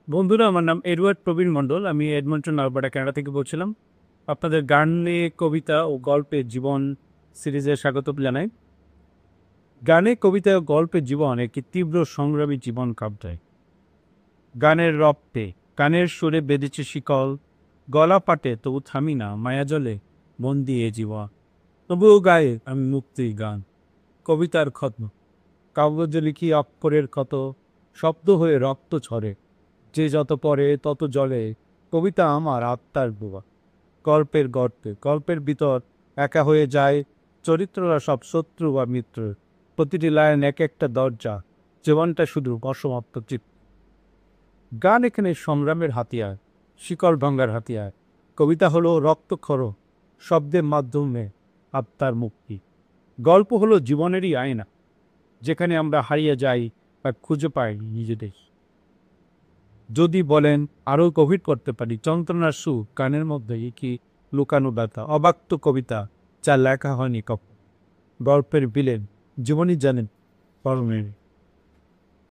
বন্ধুরা, আমার নাম এডওয়ার্ড প্রবীণ মণ্ডল। আমি এডমন্টন, আলবার্টা, কানাডা থেকে বলছিলাম। আপনাদের গান নিয়ে কবিতা ও গল্পে জীবন সিরিজে স্বাগত জানাই। গানে, কবিতা ও গল্পে জীবন একটি তীব্র সংগ্রামী জীবন কাব্যায়। গানের রপ্তে, গানের সুরে বেঁধেছে শিকল, গলা পাটে তবু থামি না, মায়াজলে মন দিয়ে জীবন। তবুও গায়ে আমি মুক্তির গান, কবিতার ক্ষত, কাব্য যে লিখি অক্ষরের ক্ষত, শব্দ হয়ে রক্ত ছড়ে, যে যত পড়ে তত জলে, কবিতা আমার আত্মার ডোবা। গল্পের গর্তে, গল্পের ভিতর একা হয়ে যায়, চরিত্ররা সব শত্রু বা মিত্র, প্রতিটি লাইন এক একটা দরজা, জীবনটা শুধু অসমাপ্ত চিত্র। গান এখানে সংগ্রামের হাতিয়ার, শিকল ভাঙ্গার হাতিয়ার। কবিতা হলো রক্তক্ষর, শব্দের মাধ্যমে আত্মার মুক্তি। গল্প হলো জীবনেরই আয়না, যেখানে আমরা হারিয়ে যাই বা খুঁজে পাই নিজেদের। যদি বলেন আরও গভীর করতে পারি, যন্ত্রণার সুখ গানের মধ্যে কি লুকানো ব্যথা, অবাক্ত কবিতা যা লেখা হয়নি কখন, গল্পের বিলেন জীবনই জানেন পরমের।